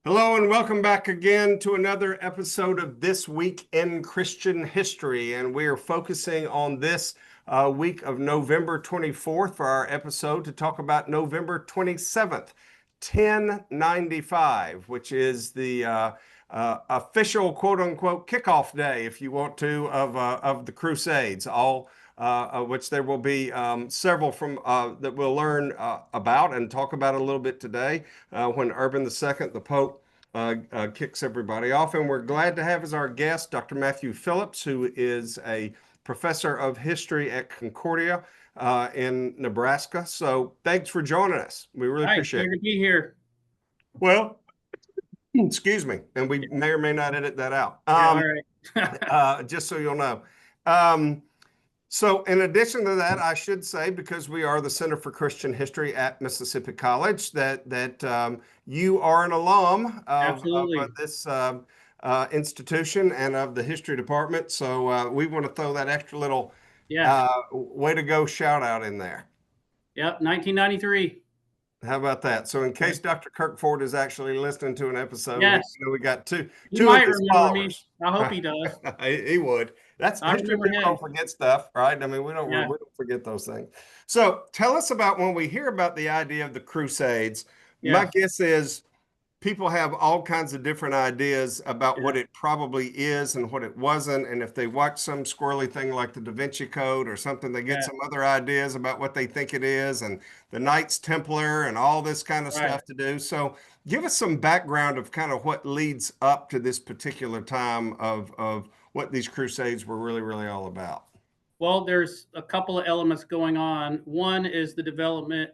Hello and welcome back again to another episode of This Week in Christian History. And we are focusing on this week of November 24th for our episode to talk about November 27th, 1095, which is the official quote unquote kickoff day, if you want to, of the Crusades, which there will be several from that we'll learn about and talk about a little bit today when Urban II, the Pope, kicks everybody off. And we're glad to have as our guest Dr. Matthew Phillips, who is a professor of history at Concordia in Nebraska. So thanks for joining us. We really appreciate it. Glad to be here. Well, excuse me, and we may or may not edit that out. All right. Just so you'll know. So in addition to that, I should say, because we are the Center for Christian History at Mississippi College, that you are an alum of this institution and of the history department. So we want to throw that extra little way to go shout out in there. Yep, 1993. How about that? So in case Dr. Kirkford is actually listening to an episode, we got two might remember me. I hope he does. He would. That's history. People don't forget stuff, right? I mean, we don't forget those things. So tell us about when we hear about the idea of the Crusades. My guess is people have all kinds of different ideas about what it probably is and what it wasn't. And if they watch some squirrely thing like the Da Vinci Code or something, they get some other ideas about what they think it is, and the Knights Templar and all this kind of stuff to do. So give us some background of kind of what leads up to this particular time of what these Crusades were really, really all about. Well, there's a couple of elements going on. One is the development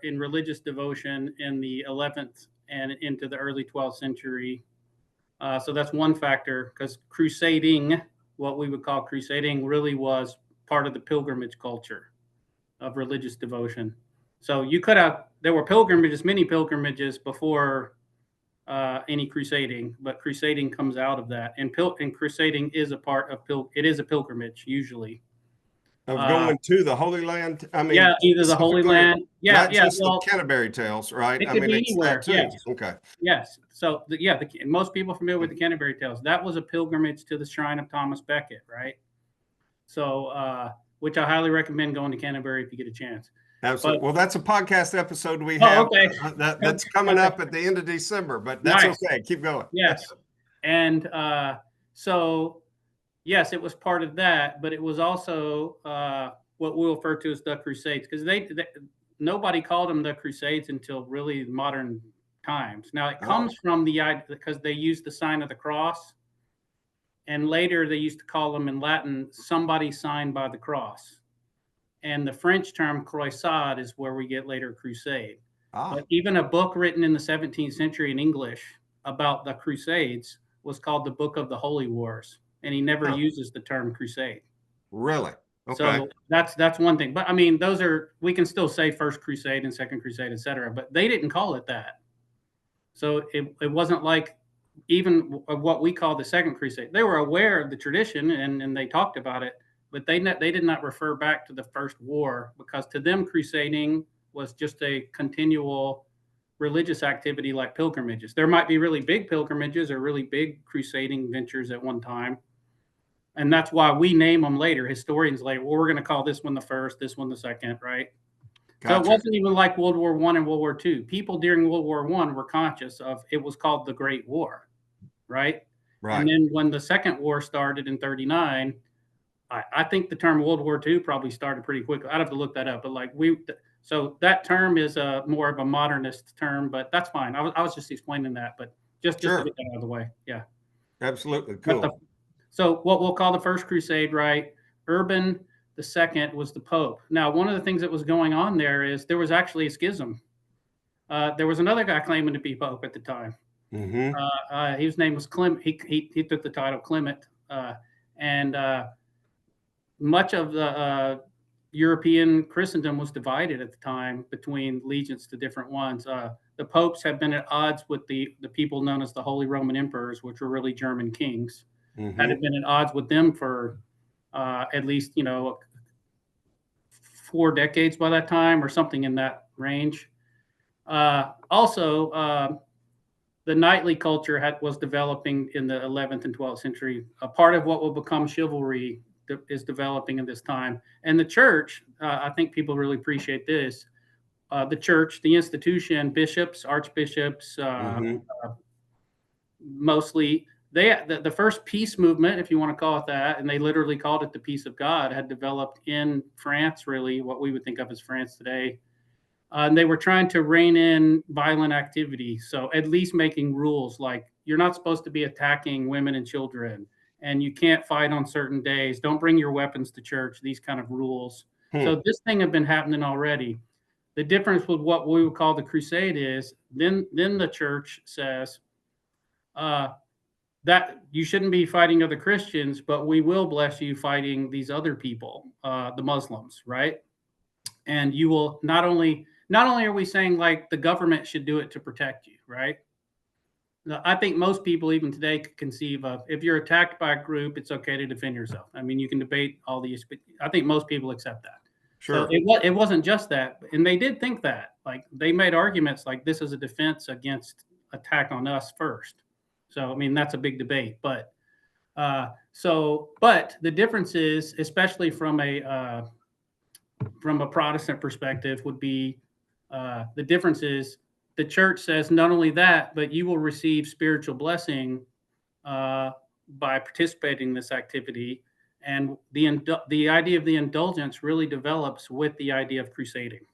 in religious devotion in the 11th and into the early 12th century. So that's one factor, because crusading, what we would call crusading, really was part of the pilgrimage culture of religious devotion. So there were pilgrimages, many pilgrimages before any crusading, but crusading comes out of that. And crusading is a part of it is a pilgrimage usually. Of going to the Holy Land. I mean, either the Holy Land, not just the Canterbury Tales, right? It could be anywhere. Yes. Okay. Yes. So most people are familiar with the Canterbury Tales. That was a pilgrimage to the shrine of Thomas Becket, right? So, which I highly recommend going to Canterbury if you get a chance. Absolutely. Well, that's a podcast episode we have that's coming up at the end of December, but that's okay. Keep going. Yes. And yes, it was part of that, but it was also what we'll refer to as the Crusades, because nobody called them the Crusades until really modern times. Now, it comes from the idea because they used the sign of the cross, and later they used to call them in Latin, somebody signed by the cross. And the French term Crusade is where we get later crusade. But even a book written in the 17th century in English about the Crusades was called the Book of the Holy Wars. And he never uses the term crusade. Really? Okay. So that's one thing. But I mean, we can still say First Crusade and Second Crusade, etc. But they didn't call it that. So it wasn't like even what we call the Second Crusade. They were aware of the tradition and they talked about it, but they did not refer back to the first war, because to them crusading was just a continual religious activity like pilgrimages. There might be really big pilgrimages or really big crusading ventures at one time. And that's why we name them later, historians later. Well, we're going to call this one the first, this one the second, right? Gotcha. So it wasn't even like World War I and World War II. People during World War I were conscious of it was called the Great War, right? And then when the Second War started in 1939, I think the term World War II probably started pretty quickly. I'd have to look that up, but so that term is more of a modernist term, but that's fine. I was just explaining that, but just to get that out of the way. Yeah. Absolutely. Cool. So what we'll call the First Crusade, right? Urban II was the Pope. Now, one of the things that was going on there is there was actually a schism. There was another guy claiming to be Pope at the time. Mm-hmm. His name was Clement. He took the title Clement. And much of the European Christendom was divided at the time between allegiance to different ones. The popes had been at odds with the people known as the Holy Roman Emperors, which were really German kings. Mm-hmm. Had been at odds with them for at least 4 decades by that time, or something in that range. Also, the knightly culture was developing in the 11th and 12th century. A part of what will become chivalry is developing in this time. And the church, I think people really appreciate this. The church, the institution, bishops, archbishops, mostly the first peace movement, if you want to call it that, and they literally called it the peace of God, had developed in France, really what we would think of as France today. And they were trying to rein in violent activity. So at least making rules like you're not supposed to be attacking women and children, and you can't fight on certain days. Don't bring your weapons to church, these kind of rules. So this thing had been happening already. The difference with what we would call the crusade is then the church says that you shouldn't be fighting other Christians, but we will bless you fighting these other people, the Muslims, right? And you will not only are we saying like the government should do it to protect you, right? I think most people even today could conceive of if you're attacked by a group, it's okay to defend yourself. I mean, you can debate all these, but I think most people accept that. Sure. So it wasn't just that, and they did think that. Like they made arguments like this is a defense against attack on us first. So I mean that's a big debate, but but the difference is, especially from a Protestant perspective, would be the difference is the church says not only that, but you will receive spiritual blessing by participating in this activity. And the idea of the indulgence really develops with the idea of crusading.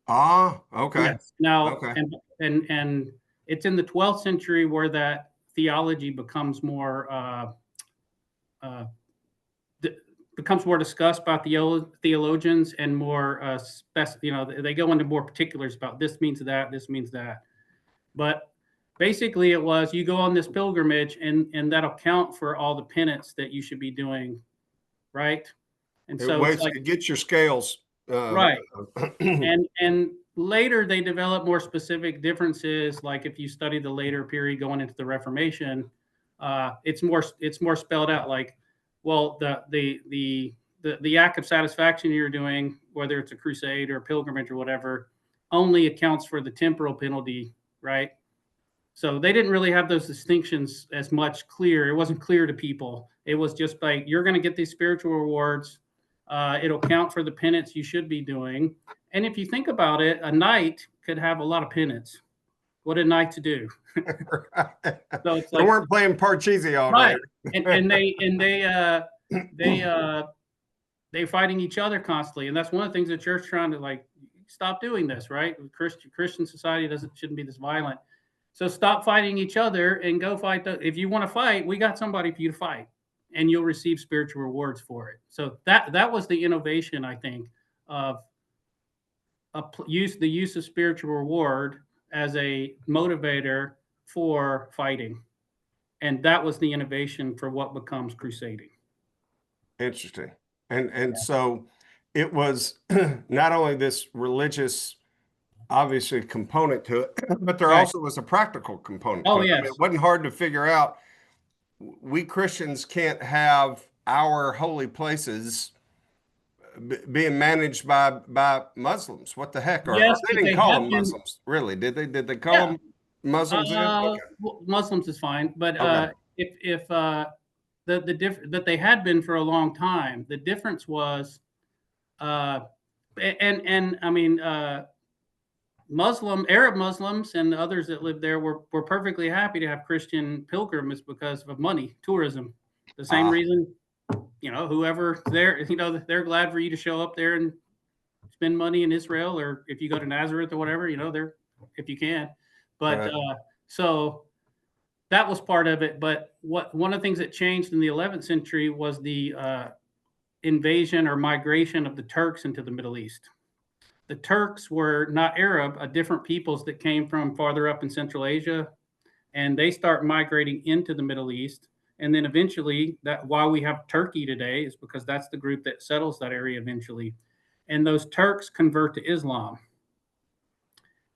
Ah, okay. Yes. Now, okay. And it's in the 12th century where that theology becomes more discussed by theologians and more they go into more particulars about this means that. But basically it was you go on this pilgrimage and that'll count for all the penance that you should be doing, right? And so it's like, it gets your scales right. and later they develop more specific differences. Like if you study the later period going into the Reformation, it's more spelled out. Like, well, the act of satisfaction you're doing, whether it's a crusade or a pilgrimage or whatever, only accounts for the temporal penalty, right? So they didn't really have those distinctions as much clear. It wasn't clear to people. It was just like you're going to get these spiritual rewards. It'll count for the penance you should be doing. And if you think about it, a knight could have a lot of penance. What a knight to do. So it's like, they weren't playing Parcheesi all right. Day. And they fighting each other constantly. And that's one of the things the church trying to like stop doing this, right? Christian society shouldn't be this violent. So stop fighting each other and go fight. If you want to fight, we got somebody for you to fight, and you'll receive spiritual rewards for it. So that was the innovation, I think, of the use of spiritual reward as a motivator for fighting, and that was the innovation for what becomes crusading. Interesting, and so it was not only this religious, obviously, component to it, but there also was a practical component. Oh, yes. I mean, it wasn't hard to figure out. We Christians can't have our holy places being managed by Muslims. What the heck? Yes, they didn't call them Muslims, really, did they? Did they call them Muslims? Okay. Muslims is fine, but if that they had been for a long time, the difference was, and I mean, Arab Muslims and others that lived there were perfectly happy to have Christian pilgrims because of money, tourism. The same reason, whoever there, they're glad for you to show up there and spend money in Israel, or if you go to Nazareth or whatever, they're, if you can. But so that was part of it. But one of the things that changed in the 11th century was the invasion or migration of the Turks into the Middle East. The Turks were not Arab, different peoples that came from farther up in Central Asia, and they start migrating into the Middle East. And then eventually, that why we have Turkey today is because that's the group that settles that area eventually. And those Turks convert to Islam.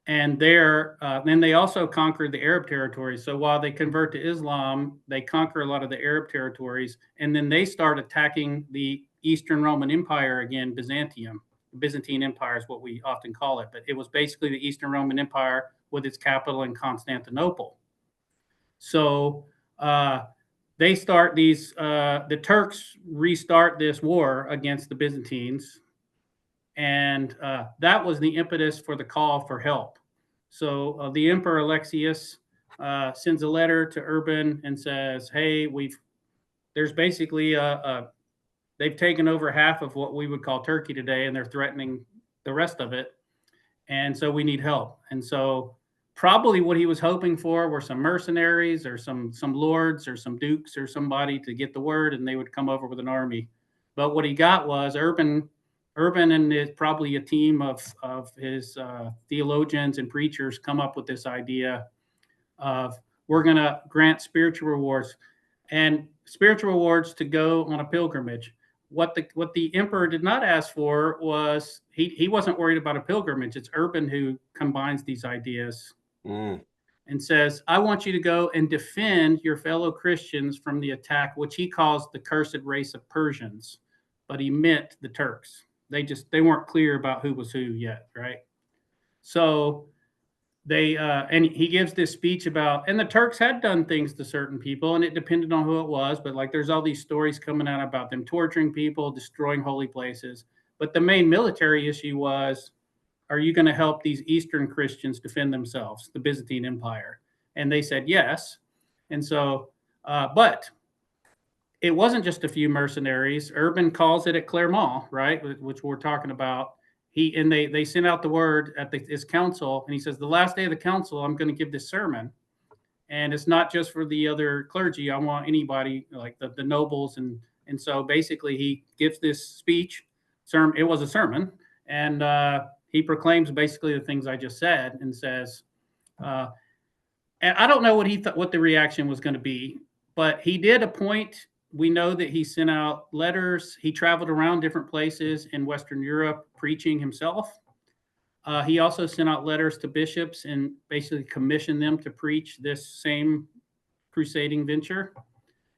And then they also conquered the Arab territories. So while they convert to Islam, they conquer a lot of the Arab territories. And then they start attacking the Eastern Roman Empire again, Byzantium. Byzantine Empire is what we often call it. But it was basically the Eastern Roman Empire with its capital in Constantinople. So they start these. The Turks restart this war against the Byzantines, and that was the impetus for the call for help. So the Emperor Alexius sends a letter to Urban and says, "Hey, there's basically they've taken over half of what we would call Turkey today, and they're threatening the rest of it, and so we need help." And so probably what he was hoping for were some mercenaries or some lords or some dukes or somebody to get the word, and they would come over with an army. But what he got was Urban and probably a team of his theologians and preachers come up with this idea of, we're going to grant spiritual rewards to go on a pilgrimage. What the emperor did not ask for was, he wasn't worried about a pilgrimage. It's Urban who combines these ideas and says, I want you to go and defend your fellow Christians from the attack, which he calls the cursed race of Persians, but he meant the Turks. They weren't clear about who was who yet, right? So they and he gives this speech about, and the Turks had done things to certain people, and it depended on who it was, but like there's all these stories coming out about them torturing people, destroying holy places. But the main military issue was, are you going to help these Eastern Christians defend themselves, the Byzantine Empire? And they said yes. And so, but it wasn't just a few mercenaries. Urban calls it at Clermont, right, which we're talking about. They sent out the word at his council, and he says, the last day of the council, I'm going to give this sermon. And it's not just for the other clergy. I want anybody, like the nobles. And so basically he gives this speech. It was a sermon. And he proclaims basically the things I just said and says, and I don't know what the reaction was going to be, but he did appoint. We know that he sent out letters. He traveled around different places in Western Europe preaching himself. He also sent out letters to bishops and basically commissioned them to preach this same crusading venture.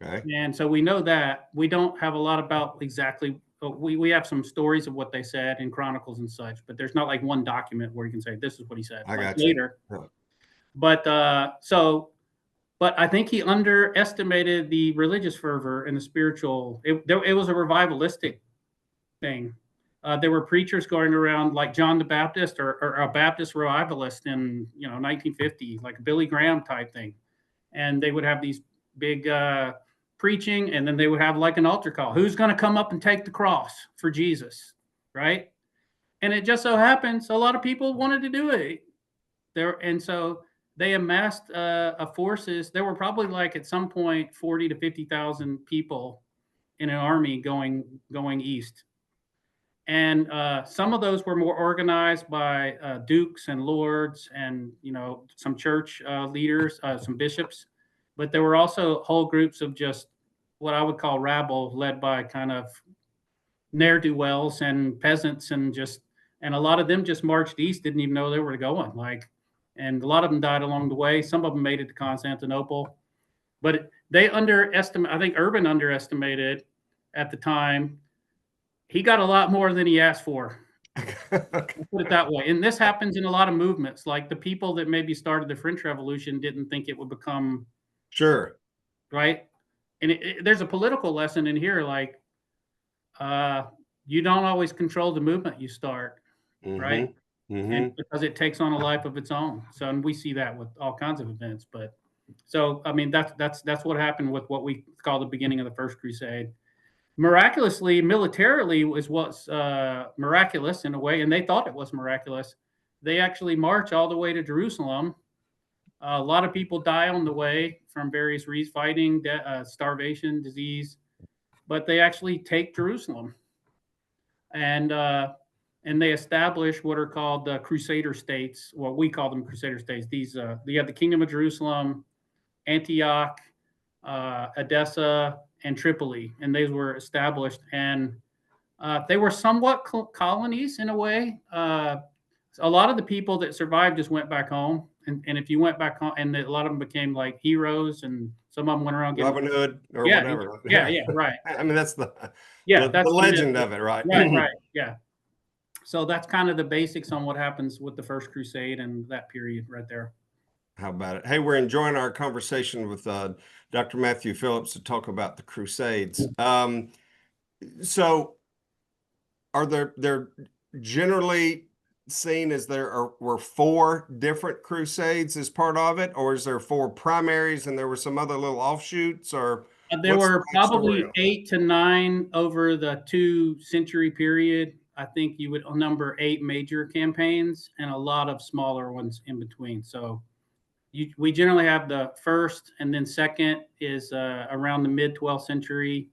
Okay. And so we know that. We don't have a lot about exactly. We have some stories of what they said in chronicles and such, but there's not like one document where you can say this is what he said. I got later. Yeah. But I think he underestimated the religious fervor and the spiritual. It was a revivalistic thing. There were preachers going around like John the Baptist or a Baptist revivalist in 1950, like a Billy Graham type thing, and they would have these big preaching, and then they would have like an altar call. Who's going to come up and take the cross for Jesus, right? And it just so happens a lot of people wanted to do it there, and so they amassed forces. There were probably like at some point 40 to 50,000 people in an army going east. And some of those were more organized by dukes and lords and some church leaders, some bishops. But there were also whole groups of just what I would call rabble, led by kind of ne'er-do-wells and peasants, and a lot of them just marched east, didn't even know they were going. And a lot of them died along the way. Some of them made it to Constantinople, but I think Urban underestimated at the time. He got a lot more than he asked for. Okay. Put it that way. And this happens in a lot of movements. Like the people that maybe started the French Revolution didn't think it would become. Sure. Right. And there's a political lesson in here. Like, you don't always control the movement you start. Mm-hmm. Right. Mm-hmm. And because it takes on a life of its own. So, and we see that with all kinds of events. But so, I mean, that's what happened with what we call the beginning of the First Crusade. Miraculously, militarily was what's miraculous in a way, and they thought it was miraculous. They actually march all the way to Jerusalem. A lot of people die on the way from various reasons, fighting, starvation, disease, but they actually take Jerusalem. And they establish what are called the Crusader states. Well, we call them Crusader states. These you have the Kingdom of Jerusalem, Antioch, Edessa, and Tripoli, and these were established, and they were somewhat colonies in a way. A lot of the people that survived just went back home, and if you went back home, and a lot of them became like heroes, and some of them went around Robin Hood or whatever. Yeah, right. I mean, that's the legend of it, right? Right, yeah. So that's kind of the basics on what happens with the First Crusade and that period right there. How about it? Hey, we're enjoying our conversation with Dr. Matthew Phillips to talk about the Crusades. So are they're generally seen as were four different crusades as part of it, or is there four primaries and there were some other little offshoots, or there what's were the probably story? 8 to 9 over the 2-century period. I think you would number 8 major campaigns and a lot of smaller ones in between. So we generally have the first, and then second is around the mid 12th century.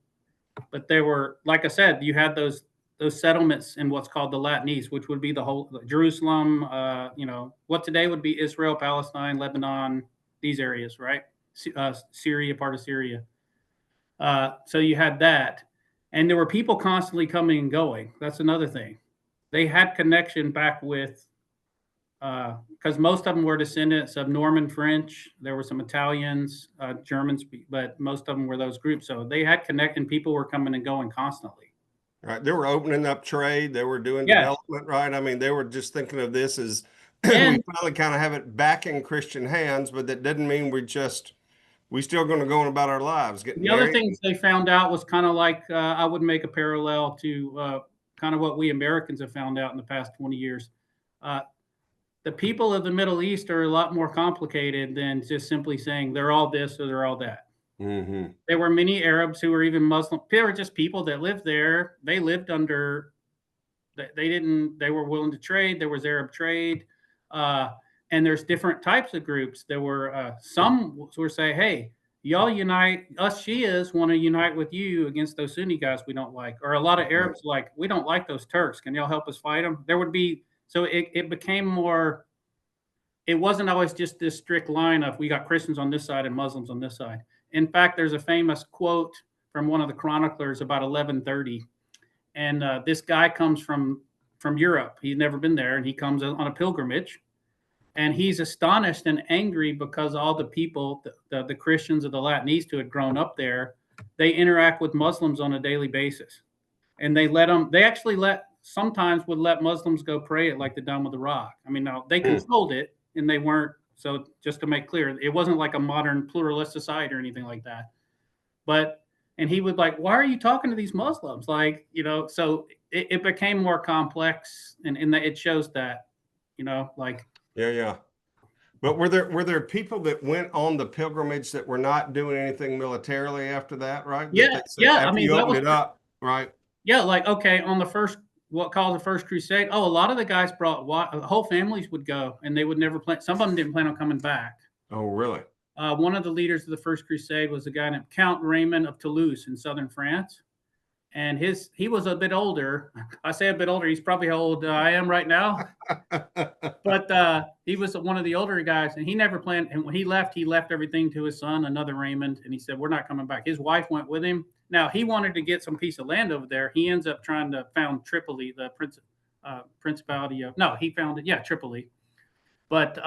But there were, like I said, you had those settlements in what's called the Latin East, which would be the whole Jerusalem, what today would be Israel, Palestine, Lebanon, these areas, right? Syria, part of Syria. So you had that, and there were people constantly coming and going. That's another thing. They had connection back with, because most of them were descendants of Norman French. There were some Italians, Germans, but most of them were those groups. So they had connect, and people were coming and going constantly. Right. They were opening up trade. They were doing development, right? I mean, they were just thinking of this as we finally kind of have it back in Christian hands, but that didn't mean we still going to go on about our lives. The other things they found out was kind of like, I would make a parallel to kind of what we Americans have found out in the past 20 years. The people of the Middle East are a lot more complicated than just simply saying they're all this or they're all that. Mm-hmm. There were many Arabs who were even Muslim. They were just people that lived there. They lived under. They were willing to trade. There was Arab trade, and there's different types of groups. There were some were say, "Hey, y'all unite. Us Shias want to unite with you against those Sunni guys we don't like." Or a lot of Arabs like, "We don't like those Turks. Can y'all help us fight them?" There would be. So it became more. It wasn't always just this strict line of we got Christians on this side and Muslims on this side. In fact, there's a famous quote from one of the chroniclers about 1130, and this guy comes from Europe. He's never been there, and he comes on a pilgrimage, and he's astonished and angry because all the people, the Christians of the Latin East who had grown up there, they interact with Muslims on a daily basis, and they let them. They actually sometimes would let Muslims go pray at like the Dome of the Rock. I mean, now they controlled it, and they weren't. So just to make clear, it wasn't like a modern pluralist society or anything like that. And he would like, why are you talking to these Muslims? Like, so it became more complex, and it shows that, like. Yeah. But were there people that went on the pilgrimage that were not doing anything militarily after that, right? Yeah. I mean, you opened it up, right? Yeah, like, okay, on the first, what called the first crusade. Oh, a lot of the guys brought whole families would go, and they would never plan. Some of them didn't plan on coming back. Oh, really? One of the leaders of the first crusade was a guy named Count Raymond of Toulouse in southern France, and he was a bit older. I say a bit older. He's probably how old I am right now, but he was one of the older guys, and he never planned. And when he left everything to his son, another Raymond, and he said, "We're not coming back." His wife went with him. Now, he wanted to get some piece of land over there. He ends up trying to found Tripoli, the principality of. No, he found it. Yeah, Tripoli. But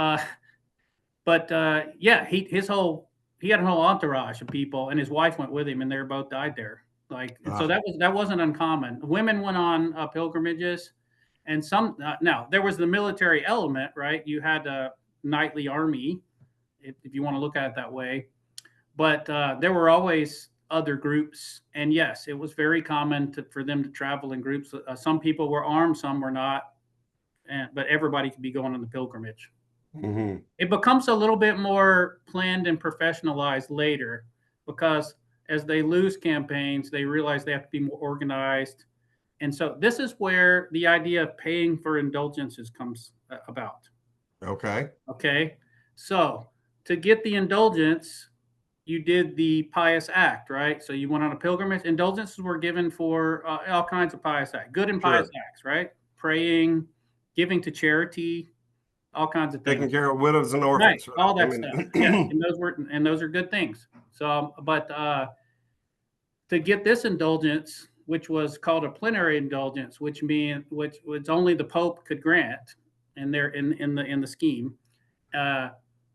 yeah, he had a whole entourage of people, and his wife went with him, and they both died there. Like, so that wasn't uncommon. Women went on pilgrimages, and some. Now there was the military element, right? You had a knightly army, if you want to look at it that way. But there were always other groups, and yes, it was very common for them to travel in groups. Some people were armed, some were not, but everybody could be going on the pilgrimage. Mm-hmm. It becomes a little bit more planned and professionalized later, because as they lose campaigns, they realize they have to be more organized. And so this is where the idea of paying for indulgences comes about. Okay. So to get the indulgence, you did the pious act, right? So you went on a pilgrimage. Indulgences were given for all kinds of pious acts, good and pious acts, right? Praying, giving to charity, all kinds of things. Taking care of widows and orphans, right? All that stuff. Yeah, and those are good things. So, but to get this indulgence, which was called a plenary indulgence, which only the Pope could grant, and they're in the scheme.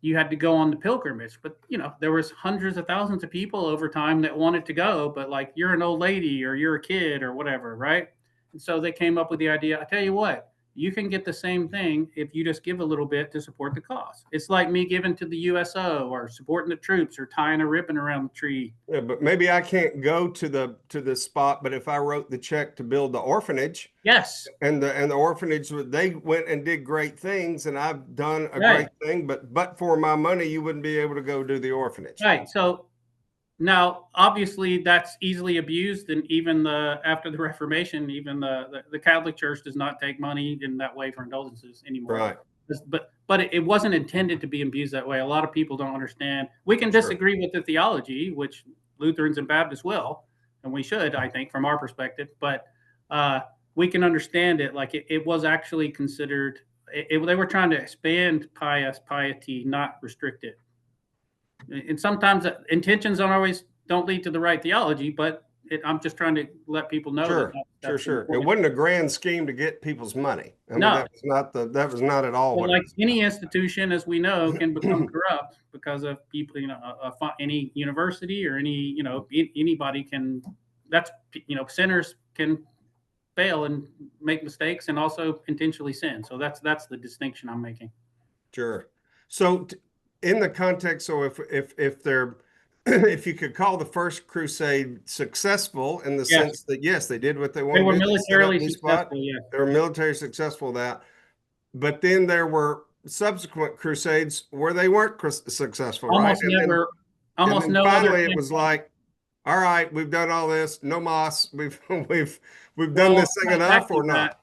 You had to go on the pilgrimage, but there was hundreds of thousands of people over time that wanted to go, but like, you're an old lady or you're a kid or whatever, right? And so they came up with the idea. I tell you what, you can get the same thing if you just give a little bit to support the cause. It's like me giving to the USO or supporting the troops or tying a ribbon around the tree. Yeah, but maybe I can't go to the spot, but if I wrote the check to build the orphanage, yes, and the orphanage, they went and did great things, and I've done a right. great thing, but for my money, you wouldn't be able to go do the orphanage. Right. So now, obviously, that's easily abused, and even after the Reformation, even the Catholic Church does not take money in that way for indulgences anymore. Right. But it wasn't intended to be abused that way. A lot of people don't understand. We can disagree with the theology, which Lutherans and Baptists will, and we should, I think, from our perspective. But we can understand it. Like it was actually considered. They were trying to expand piety, not restrict it. And sometimes intentions don't lead to the right theology, but I'm just trying to let people know Sure, that's sure. It wasn't a grand scheme to get people's money. I mean, no, that was not at all but what like any institution, as we know, can become corrupt because of people. Any university or anybody can. That's sinners can fail and make mistakes and also intentionally sin. So that's the distinction I'm making. Sure. So in the context, so if they're if you could call the first crusade successful in the sense that yes, they did what they wanted They were to do, militarily successful. Yeah, they were military successful that, but then there were subsequent crusades where they weren't successful, right? And then finally it was like, all right, we've done all this, no mas, we've done this thing enough or not?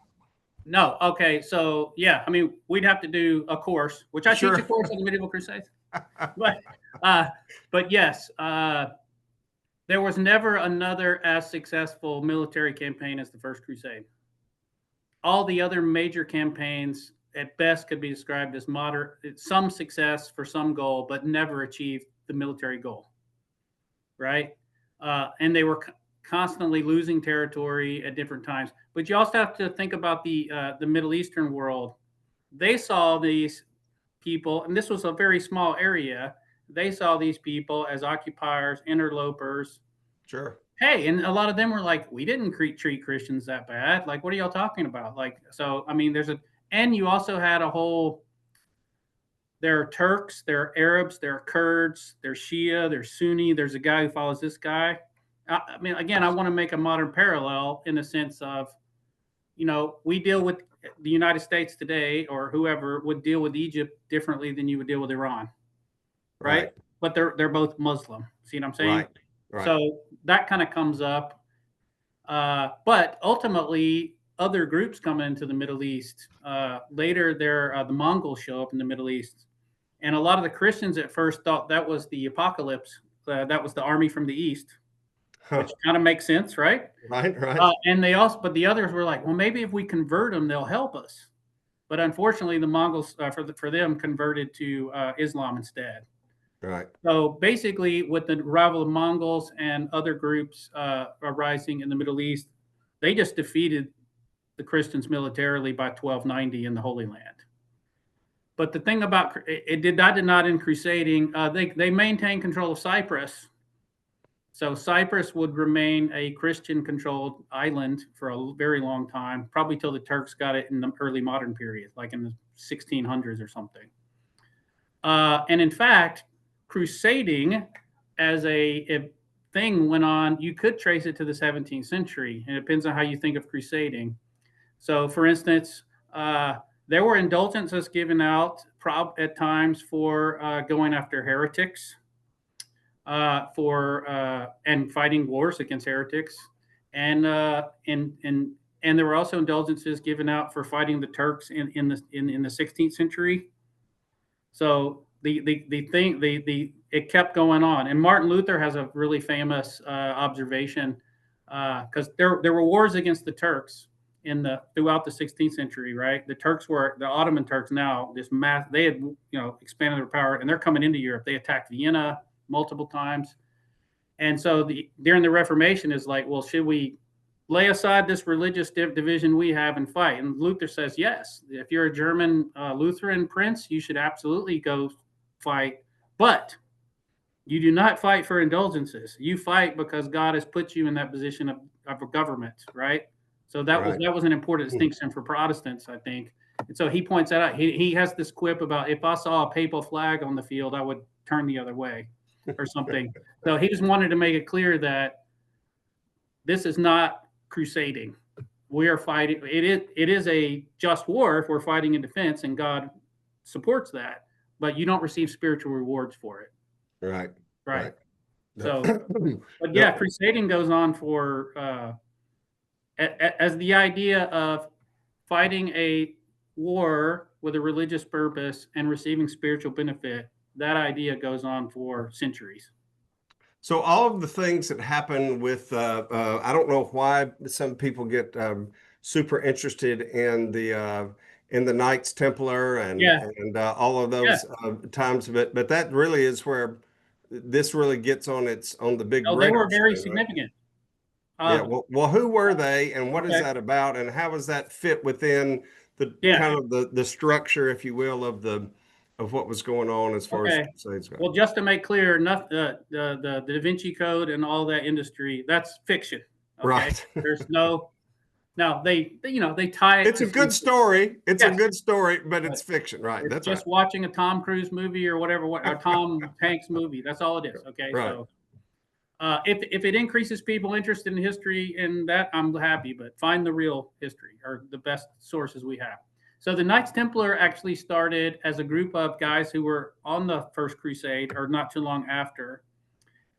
No. Okay. So yeah, I mean, we'd have to do a course, which I teach a course on the medieval crusades. But yes, there was never another as successful military campaign as the First Crusade. All the other major campaigns, at best, could be described as moderate, some success for some goal, but never achieved the military goal. Right, and they were constantly losing territory at different times. But you also have to think about the Middle Eastern world. They saw these people, and this was a very small area. They saw these people as occupiers, interlopers. Sure. Hey, and a lot of them were like, "We didn't treat Christians that bad. Like, what are y'all talking about?" Like, so I mean, and you also had a whole. There are Turks, there are Arabs, there are Kurds, there's Shia, there's Sunni, there's a guy who follows this guy. I mean, again, I want to make a modern parallel in the sense of, we deal with the United States today, or whoever would deal with Egypt differently than you would deal with Iran, right? But they're both Muslim. See what I'm saying? Right. So that kind of comes up. But ultimately, other groups come into the Middle East. Later, the Mongols show up in the Middle East. And a lot of the Christians at first thought that was the apocalypse. That was the army from the east, which kind of makes sense, right? Right. And but the others were like, well, maybe if we convert them, they'll help us. But unfortunately, the Mongols, for them, converted to Islam instead. Right. So basically, with the arrival of Mongols and other groups arising in the Middle East, they just defeated the Christians militarily by 1290 in the Holy Land. But the thing about that did not end crusading. They maintained control of Cyprus, so Cyprus would remain a Christian-controlled island for a very long time, probably till the Turks got it in the early modern period, like in the 1600s or something. And in fact, crusading as a thing went on. You could trace it to the 17th century, and it depends on how you think of crusading. So, for instance, there were indulgences given out at times for going after heretics, and fighting wars against heretics, and there were also indulgences given out for fighting the Turks in the 16th century. So it kept going on, and Martin Luther has a really famous observation because there were wars against the Turks throughout the 16th century, right? The Ottoman Turks now, they had, expanded their power, and they're coming into Europe. They attacked Vienna multiple times. And so during the Reformation is like, well, should we lay aside this religious division we have and fight? And Luther says, yes, if you're a German Lutheran prince, you should absolutely go fight. But you do not fight for indulgences. You fight because God has put you in that position of a government, right? So that was an important distinction for Protestants, I think. And so he points that out. He has this quip about, if I saw a papal flag on the field, I would turn the other way or something. So he just wanted to make it clear that this is not crusading. We are fighting. It is a just war if we're fighting in defense, and God supports that. But you don't receive spiritual rewards for it. Right. So, but yeah, crusading goes on for as the idea of fighting a war with a religious purpose and receiving spiritual benefit. That idea goes on for centuries. So all of the things that happen with, I don't know why some people get super interested in the Knights Templar and all of those times, but that really is where this really gets on the big radar. They were very significant. Yeah. Well, who were they, and what is that about, and how does that fit within the kind of the structure, if you will, of what was going on as far as Crusades go? Well, just to make clear, the Da Vinci Code and all that industry, that's fiction. Okay? Right. There's no. Now they tie. It's a good story. It's a good story, but it's fiction, right? It's that's just watching a Tom Cruise movie or whatever, or Tom Hanks movie. That's all it is. Okay, right. So if it increases people interested in history and that, I'm happy. But find the real history or the best sources we have. So the Knights Templar actually started as a group of guys who were on the First Crusade, or not too long after,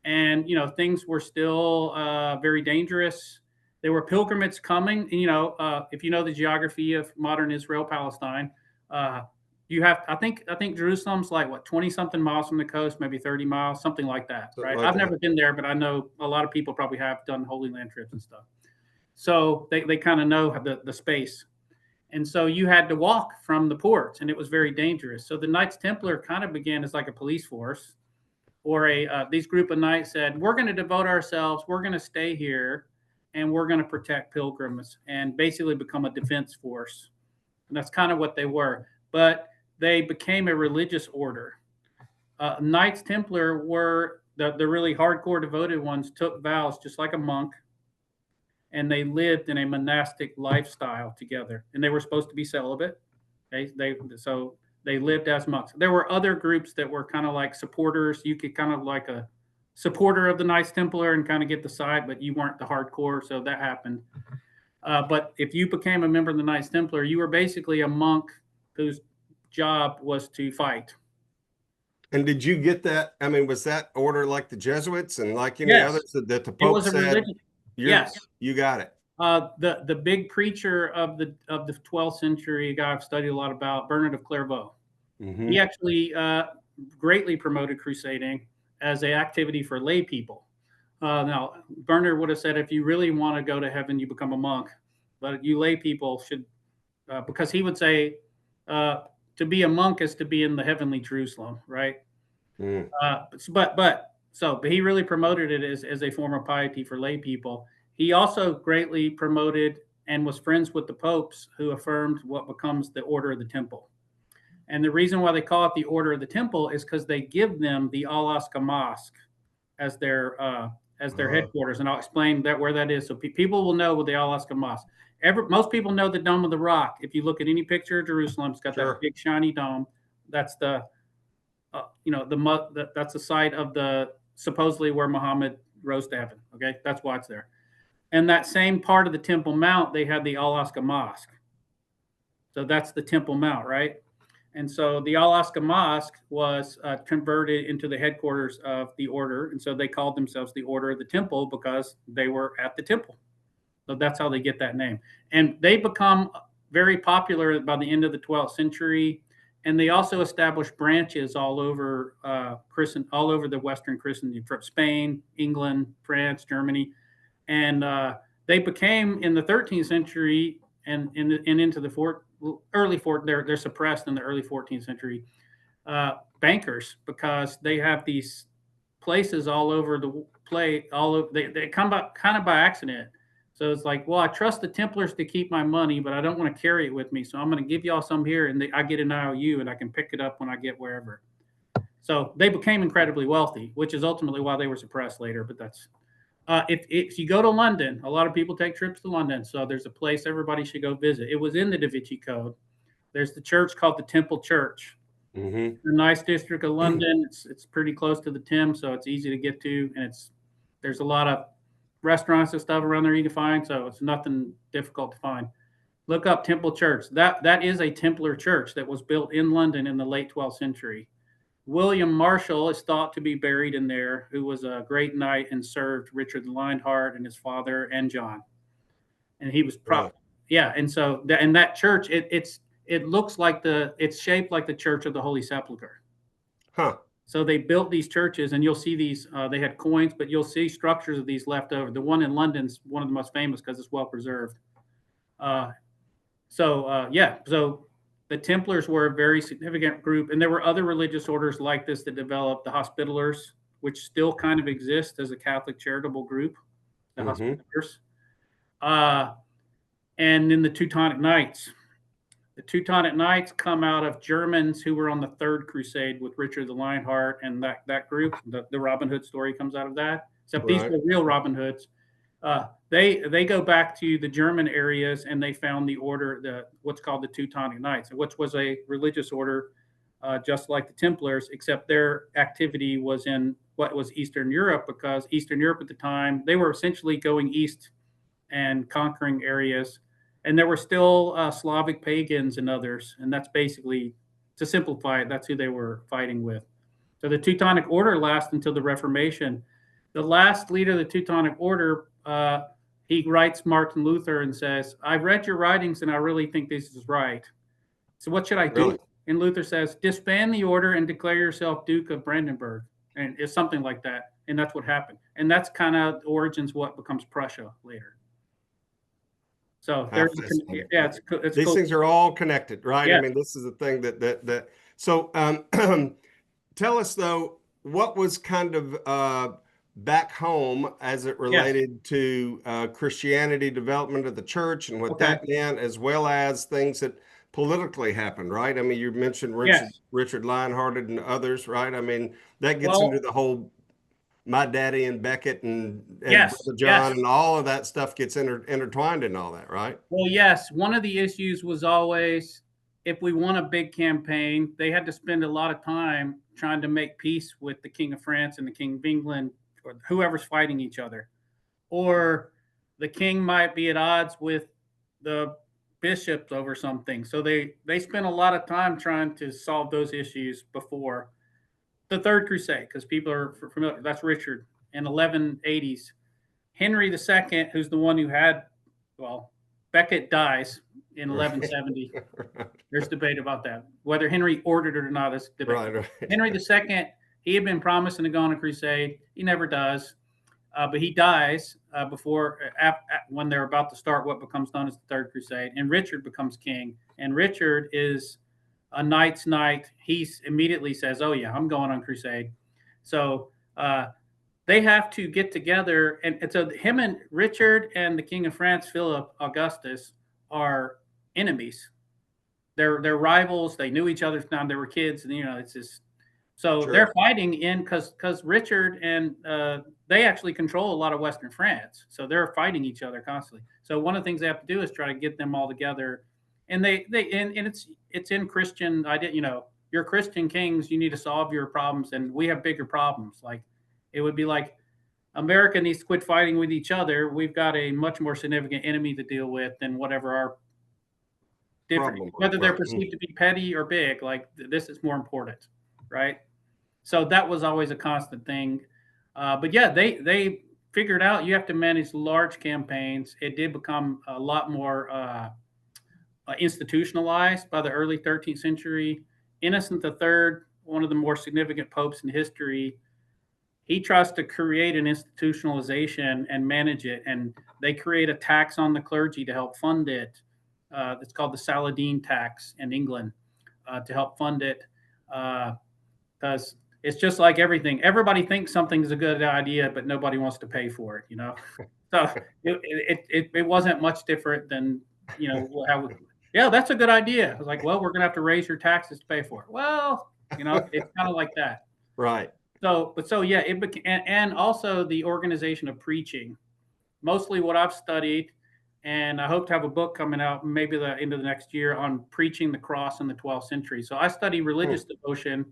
and things were still very dangerous. There were pilgrimages coming. And, if you know the geography of modern Israel, Palestine, you have, I think Jerusalem's like 20-something miles from the coast, maybe 30 miles, something like that, right? I've never been there, but I know a lot of people probably have done Holy Land trips and stuff. So they kind of know the space. And so you had to walk from the ports, and it was very dangerous. So the Knights Templar kind of began as like a police force, or these group of knights said, we're going to devote ourselves, we're going to stay here, and we're going to protect pilgrims and basically become a defense force. And that's kind of what they were. But they became a religious order. Knights Templar were the really hardcore devoted ones, took vows just like a monk, and they lived in a monastic lifestyle together. And they were supposed to be celibate. So they lived as monks. There were other groups that were kind of like supporters. You could kind of like a supporter of the Knights Templar and kind of get the side, but you weren't the hardcore. So that happened. But if you became a member of the Knights Templar, you were basically a monk whose job was to fight. And did you get that? I mean, was that order like the Jesuits and like any others that the Pope said? Yes, you got it. The big preacher of the 12th century, a guy I've studied a lot about, Bernard of Clairvaux. Mm-hmm. He actually greatly promoted crusading as an activity for lay people. Now, Bernard would have said, if you really want to go to heaven, you become a monk. But you lay people should, because he would say, to be a monk is to be in the heavenly Jerusalem, right? Mm. But he really promoted it as a form of piety for lay people. He also greatly promoted and was friends with the popes, who affirmed what becomes the Order of the Temple. And the reason why they call it the Order of the Temple is because they give them the Al-Aqsa Mosque as their headquarters. And I'll explain where that is, so people will know what the Al-Aqsa Mosque. Most people know the Dome of the Rock. If you look at any picture of Jerusalem, it's got that big shiny dome. That's that's the site of the supposedly where Muhammad rose to heaven. Okay, that's why it's there. And that same part of the Temple Mount, they had the Al-Aqsa Mosque. So that's the Temple Mount, right? And so the Al-Aqsa Mosque was converted into the headquarters of the order. And so they called themselves the Order of the Temple because they were at the temple. So that's how they get that name. And they become very popular by the end of the 12th century. And they also established branches all over all over the Western Christendom, from Spain, England, France, Germany. And they became, in the 13th century and into the early 14th, they're suppressed in the early 14th century, bankers, because they have these places all over the place. They come by kind of by accident. So it's like, well, I trust the Templars to keep my money, but I don't want to carry it with me. So I'm going to give y'all some here, and I get an IOU, and I can pick it up when I get wherever. So they became incredibly wealthy, which is ultimately why they were suppressed later. But that's If you go to London, a lot of people take trips to London, so there's a place everybody should go visit. It was in the Da Vinci Code. There's the church called the Temple Church. Mm-hmm. The nice district of London. It's pretty close to the Thames, so it's easy to get to, and there's a lot of restaurants and stuff around there you can find, so it's nothing difficult to find. Look up Temple Church. That is a Templar church that was built in London in the late 12th century. William Marshall is thought to be buried in there, who was a great knight and served Richard the Lionheart and his father and John. And he was yeah. And so that church, it looks like it's shaped like the Church of the Holy Sepulchre. Huh. So they built these churches, and you'll see these. They had coins, but you'll see structures of these left over. The one in London's one of the most famous because it's well preserved. So the Templars were a very significant group, and there were other religious orders like this that developed. The Hospitallers, which still kind of exist as a Catholic charitable group, the Hospitallers, and then the Teutonic Knights. The Teutonic Knights come out of Germans who were on the Third Crusade with Richard the Lionheart, and that group, the Robin Hood story comes out of that. Except these were real Robin Hoods. They go back to the German areas, and they found the order, what's called the Teutonic Knights, which was a religious order, just like the Templars, except their activity was in what was Eastern Europe, because Eastern Europe at the time, they were essentially going east and conquering areas, and there were still Slavic pagans and others, and that's basically, to simplify it, that's who they were fighting with. So the Teutonic Order lasts until the Reformation. The last leader of the Teutonic Order, he writes Martin Luther and says, "I've read your writings and I really think this is right. So what should I do?" Really? And Luther says, "Disband the order and declare yourself Duke of Brandenburg." And it's something like that. And that's what happened. And that's kind of origins what becomes Prussia later. So it's these cool. things are all connected, right? Yeah. I mean, this is the thing that so tell us though, what was kind of back home as it related to Christianity development of the church and what that meant, as well as things that politically happened, right? I mean, you mentioned Richard Lionheart and others, right? I mean, that gets into the whole My Daddy and Becket and Brother John and all of that stuff gets intertwined in all that, right? Well, yes. One of the issues was always, if we won a big campaign, they had to spend a lot of time trying to make peace with the King of France and the King of England, or whoever's fighting each other. Or the king might be at odds with the bishops over something. So they spent a lot of time trying to solve those issues before the Third Crusade, because people are familiar. That's Richard in 1180s. Henry II, who's the one who had, Becket dies in 1170. There's debate about that. Whether Henry ordered it or not is debate. Right. Henry II, he had been promising to go on a crusade. He never does. But he dies when they're about to start what becomes known as the Third Crusade. And Richard becomes king. And Richard is a knight's knight. He immediately says, "Oh yeah, I'm going on crusade." So they have to get together, and so him and Richard and the King of France, Philip Augustus, are enemies. They're rivals. They knew each other now they were kids, and it's just so they're fighting because Richard and they actually control a lot of Western France, so they're fighting each other constantly. So one of the things they have to do is try to get them all together. And it's in Christian idea, you're Christian kings, you need to solve your problems, and we have bigger problems. Like it would be like America needs to quit fighting with each other. We've got a much more significant enemy to deal with than whatever our different, whether they're perceived to be petty or big. Like this is more important, right? So that was always a constant thing. But yeah, they figured out you have to manage large campaigns. It did become a lot more institutionalized by the early 13th century. Innocent III, one of the more significant popes in history, he tries to create an institutionalization and manage it, and they create a tax on the clergy to help fund it. It's called the Saladin tax in England to help fund it, because it's just like everything. Everybody thinks something's a good idea, but nobody wants to pay for it. So it wasn't much different than how. Yeah, that's a good idea. I was like, well, we're going to have to raise your taxes to pay for it. Well, it's kind of like that. Right. So yeah, it became, and also the organization of preaching. Mostly what I've studied, and I hope to have a book coming out maybe the end of the next year on preaching the cross in the 12th century. So I study religious devotion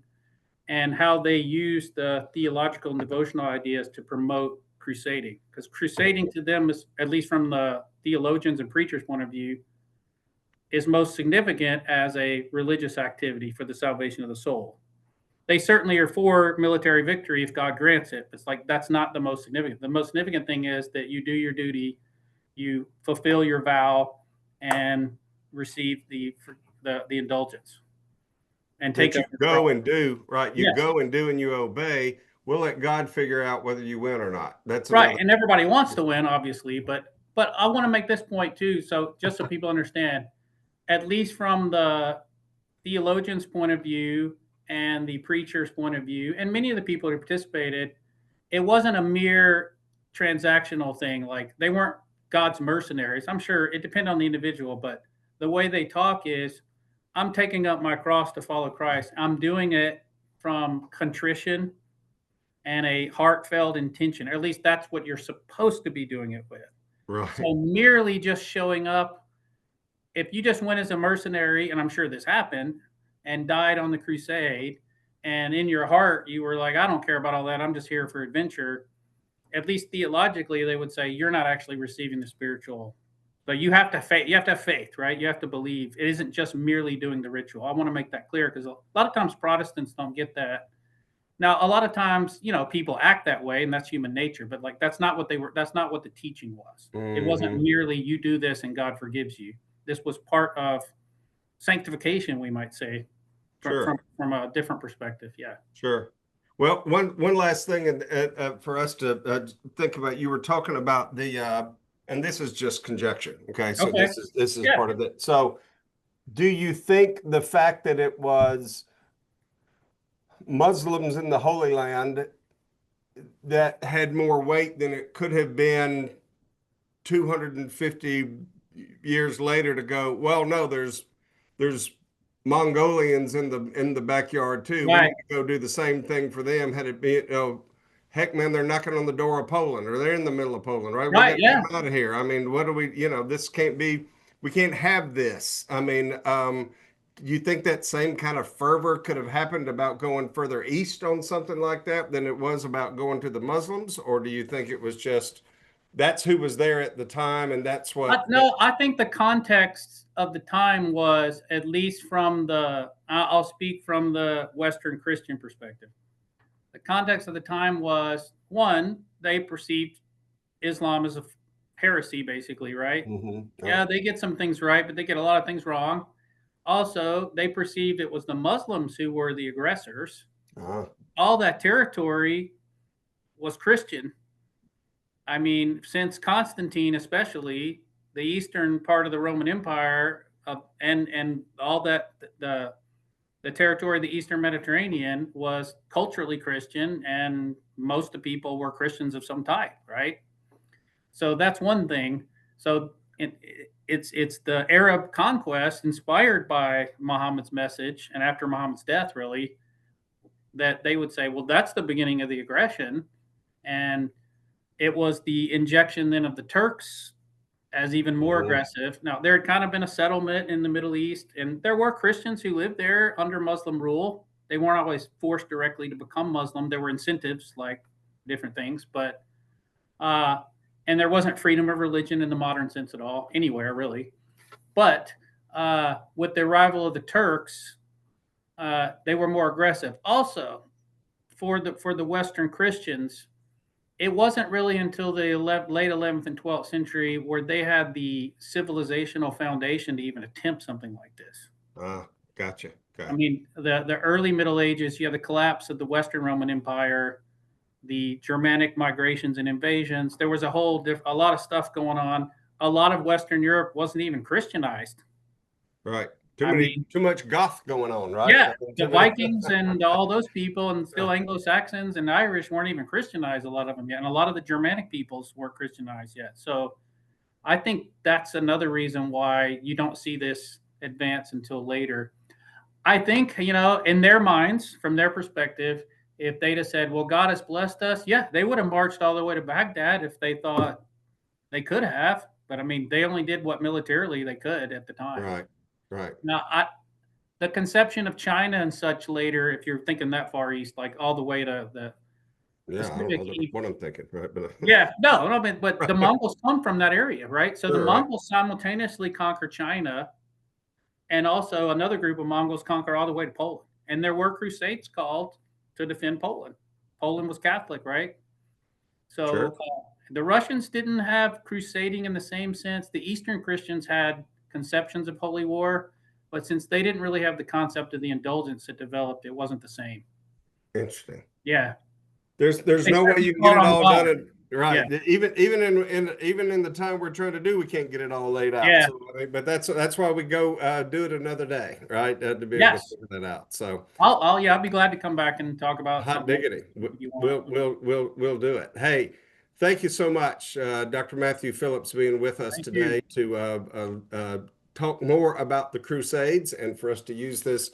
and how they use the theological and devotional ideas to promote crusading. Because crusading to them is, at least from the theologians and preachers' point of view, is most significant as a religious activity for the salvation of the soul. They certainly are for military victory if God grants it. It's like that's not the most significant. The most significant thing is that you do your duty, you fulfill your vow, and receive the indulgence, and take that you go and do, right? You yes. go and do and you obey. We'll let God figure out whether you win or not. That's right. And everybody wants to win, obviously, but I want to make this point too. So just so people understand, at least from the theologian's point of view and the preacher's point of view, and many of the people who participated, it wasn't a mere transactional thing. Like they weren't God's mercenaries. I'm sure it depended on the individual, but the way they talk is, I'm taking up my cross to follow Christ. I'm doing it from contrition and a heartfelt intention, or at least that's what you're supposed to be doing it with. right. So merely just showing up, if you just went as a mercenary, and I'm sure this happened, and died on the crusade, and in your heart you were like, I don't care about all that, I'm just here for adventure, at least theologically they would say you're not actually receiving the spiritual. But you have to have faith, right? You have to believe. It isn't just merely doing the ritual. I want to make that clear, because a lot of times Protestants don't get that. Now, a lot of times, people act that way, and that's human nature. But like, that's not what that's not what the teaching was. It wasn't merely you do this and God forgives you. This was part of sanctification, we might say, from a different perspective. Yeah. Sure. Well, one last thing, and for us to think about, you were talking about the, and this is just conjecture. Okay, so this is part of it. So, do you think the fact that it was Muslims in the Holy Land that had more weight than it could have been 250 years later to go, well, no, there's Mongolians in the backyard too. Right. We need to go do the same thing for them. Had it been, heck, man, they're knocking on the door of Poland, or they're in the middle of Poland, right? Right. We got to get out of here. I mean, what do we? This can't be. We can't have this. I mean, do you think that same kind of fervor could have happened about going further east on something like that than it was about going to the Muslims, or do you think it was just that's who was there at the time, and that's what? No, I think the context of the time was, at least from I'll speak from the Western Christian perspective. The context of the time was, one, they perceived Islam as a heresy, basically, right? Mm-hmm. Yeah, they get some things right, but they get a lot of things wrong. Also, they perceived it was the Muslims who were the aggressors. All that territory was Christian. I mean, since Constantine, especially the eastern part of the Roman Empire, and all that, the territory of the Eastern Mediterranean was culturally Christian, and most of the people were Christians of some type, right? So that's one thing. So it's the Arab conquest inspired by Muhammad's message, and after Muhammad's death, really, that they would say, well, that's the beginning of the aggression. And it was the injection then of the Turks as even more aggressive. Now, there had kind of been a settlement in the Middle East, and there were Christians who lived there under Muslim rule. They weren't always forced directly to become Muslim. There were incentives, like different things, but and there wasn't freedom of religion in the modern sense at all, anywhere really. But with the arrival of the Turks, they were more aggressive. Also, for the Western Christians, it wasn't really until the late 11th and 12th century where they had the civilizational foundation to even attempt something like this. Gotcha. I mean, the early Middle Ages, you have the collapse of the Western Roman Empire, the Germanic migrations and invasions. There was a lot of stuff going on. A lot of Western Europe wasn't even Christianized. Right. Too much Goth going on, right? Yeah, the Vikings and all those people, and still Anglo-Saxons and Irish weren't even Christianized, a lot of them yet, and a lot of the Germanic peoples weren't Christianized yet. So I think that's another reason why you don't see this advance until later. I think, in their minds, from their perspective, if they'd have said, well, God has blessed us, yeah, they would have marched all the way to Baghdad if they thought they could have. But I mean, they only did what militarily they could at the time. Right, right. Now, the conception of China and such later, if you're thinking that far east, like all the way to the yeah, I don't know what I'm thinking, right? But yeah, no, but the Mongols come from that area, right? So the Mongols right. simultaneously conquer China, and also another group of Mongols conquer all the way to Poland. And there were crusades called to defend Poland. Poland was Catholic, right? So Sure. The Russians didn't have crusading in the same sense. The Eastern Christians had conceptions of holy war, but since they didn't really have the concept of the indulgence that developed, it wasn't the same. Interesting. Yeah. There's no way you can get it all done. Right. Yeah. Even in the time we're trying to do, we can't get it all laid out. Yeah. So, but that's why we go do it another day, right? To be able to figure that out. So I'll be glad to come back and talk about hot diggity. We'll do it. Hey, thank you so much, Dr. Matthew Phillips, being with us today to talk more about the Crusades and for us to use this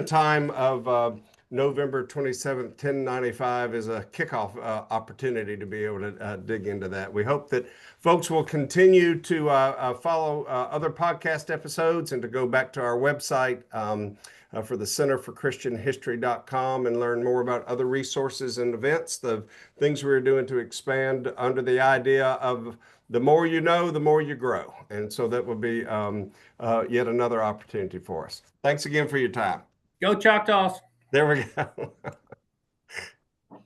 time of November 27th, 1095 is a kickoff opportunity to be able to dig into that. We hope that folks will continue to follow other podcast episodes and to go back to our website for the Center for Christian History.com and learn more about other resources and events, the things we're doing to expand under the idea of the more you know, the more you grow. And so that will be yet another opportunity for us. Thanks again for your time. Go Choctaws. There we go.